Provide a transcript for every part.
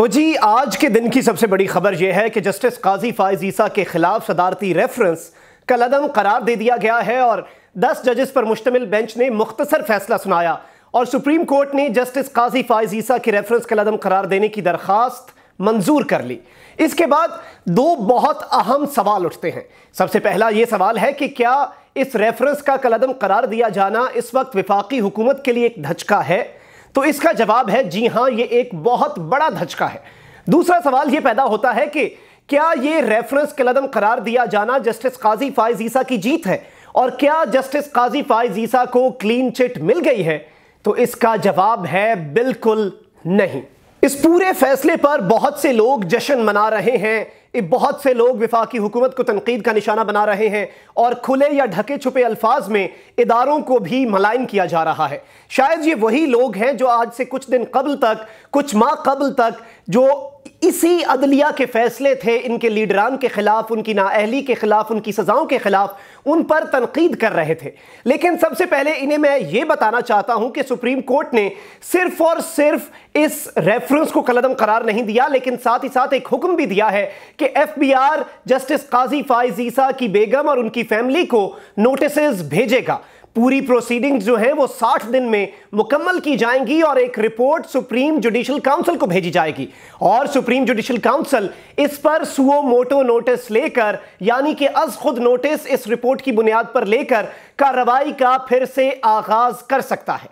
तो जी आज के दिन की सबसे बड़ी खबर यह है कि जस्टिस काजी फाइज ईसा के खिलाफ सदारती रेफरेंस कलअदम करार दे दिया गया है और 10 जजेस पर मुश्तमिल बेंच ने मुख्तसर फैसला सुनाया और सुप्रीम कोर्ट ने जस्टिस काजी फाइज ईसा के रेफरेंस कलअदम करार देने की दरखास्त मंजूर कर ली। इसके बाद दो बहुत अहम सवाल उठते हैं। सबसे पहला यह सवाल है कि क्या इस रेफरेंस का कलअदम करार दिया जाना इस वक्त विफाकी हुकूमत के लिए एक धचका है? तो इसका जवाब है जी हां, यह एक बहुत बड़ा धचका है। दूसरा सवाल यह पैदा होता है कि क्या यह रेफरेंस कलअदम करार दिया जाना जस्टिस काजी फाइज ईसा की जीत है और क्या जस्टिस काजी फाइज ईसा को क्लीन चिट मिल गई है? तो इसका जवाब है बिल्कुल नहीं। इस पूरे फैसले पर बहुत से लोग जश्न मना रहे हैं, बहुत से लोग विफाकी हुकूमत को तनकीद का निशाना बना रहे हैं और खुले या ढके छुपे अल्फाज में इदारों को भी मलाइन किया जा रहा है। शायद ये वही लोग हैं जो आज से कुछ दिन कबल तक, कुछ माह कबल तक जो इसी अदलिया के फैसले थे इनके लीडरान के खिलाफ, उनकी नाअहली के खिलाफ, उनकी सजाओं के खिलाफ, उन पर तनकीद कर रहे थे। लेकिन सबसे पहले इन्हें मैं ये बताना चाहता हूं कि सुप्रीम कोर्ट ने सिर्फ और सिर्फ इस रेफरेंस को कलअदम करार नहीं दिया, लेकिन साथ ही साथ एक हुक्म भी दिया है कि एफबीआर जस्टिस काजी फाइज ईसा की बेगम और उनकी फैमिली को नोटिसेस भेजेगा। पूरी प्रोसीडिंग्स जो है वो 60 दिन में मुकम्मल की जाएंगी और एक रिपोर्ट सुप्रीम जुडिशल काउंसिल को भेजी जाएगी और सुप्रीम जुडिशल काउंसिल इस पर सुओ मोटो नोटिस लेकर, यानी कि अज खुद नोटिस इस रिपोर्ट की बुनियाद पर लेकर कार्रवाई का फिर से आगाज कर सकता है।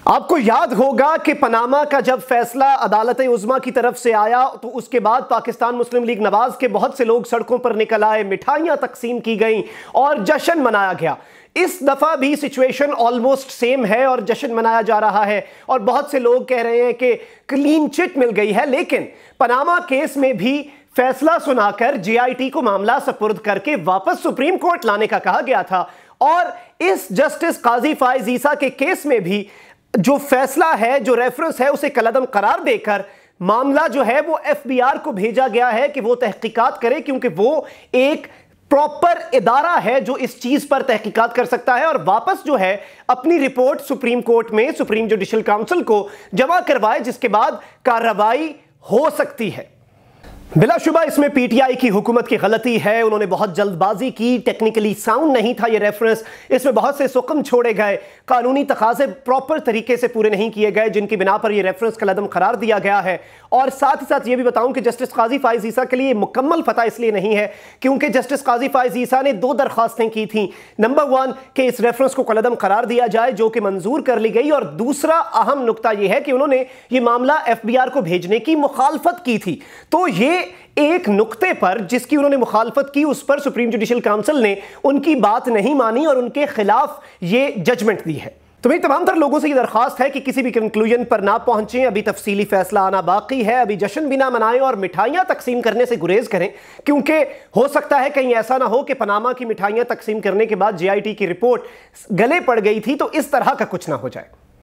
आपको याद होगा कि पनामा का जब फैसला अदालत उज़्मा की तरफ से आया तो उसके बाद पाकिस्तान मुस्लिम लीग नवाज के बहुत से लोग सड़कों पर निकल आए, मिठाइयां तकसीम की गईं और जश्न मनाया गया। इस दफा भी सिचुएशन ऑलमोस्ट सेम है और जश्न मनाया जा रहा है और बहुत से लोग कह रहे हैं कि क्लीन चिट मिल गई है। लेकिन पनामा केस में भी फैसला सुनाकर जीआईटी को मामला सपुर्द करके वापस सुप्रीम कोर्ट लाने का कहा गया था और इस जस्टिस काजी फाइज ईसा के केस में भी जो फैसला है, जो रेफरेंस है, उसे कलअदम करार देकर मामला जो है वो एफबीआर को भेजा गया है कि वो तहकीकात करे, क्योंकि वो एक प्रॉपर इदारा है जो इस चीज पर तहकीकात कर सकता है और वापस जो है अपनी रिपोर्ट सुप्रीम कोर्ट में सुप्रीम जुडिशल काउंसिल को जमा करवाए, जिसके बाद कार्रवाई हो सकती है। बिलाशुबा इसमें पीटीआई की हुकूमत की गलती है, उन्होंने बहुत जल्दबाजी की, टेक्निकली साउंड नहीं था ये रेफरेंस, इसमें बहुत से सुकम छोड़े गए, कानूनी तकाजे प्रॉपर तरीके से पूरे नहीं किए गए, जिनकी बिना पर यह रेफरेंस कलअदम करार दिया गया है। और साथ ही साथ ये भी बताऊं कि जस्टिस काजी फाइज ईसा के लिए मुकम्मल फतह इसलिए नहीं है क्योंकि जस्टिस काजी फाइज ईसा ने दो दरखास्तें की थी। नंबर 1 कि इस रेफरेंस को कलअदम करार दिया जाए, जो कि मंजूर कर ली गई, और दूसरा अहम नुकता यह है कि उन्होंने ये मामला एफबीआर को भेजने की मुखालफत की थी। तो ये एक नुक्ते पर जिसकी उन्होंने मुखालफत की, उस पर सुप्रीम जुडिशल काउंसिल ने उनकी बात नहीं मानी और उनके खिलाफ ये जजमेंट दी है। तो भाई तमाम तर लोगों से ये दरखास्त है कि किसी भी कंक्लूजन पर ना पहुंचें, अभी तफसीली फैसला आना बाकी है, अभी जश्न भी ना मनाएं और मिठाइयां तकसीम करने से गुरेज करें, क्योंकि हो सकता है कहीं ऐसा ना हो कि पनामा की मिठाइयां तकसीम करने के बाद जीआईटी की रिपोर्ट गले पड़ गई थी, तो इस तरह का कुछ ना हो जाए।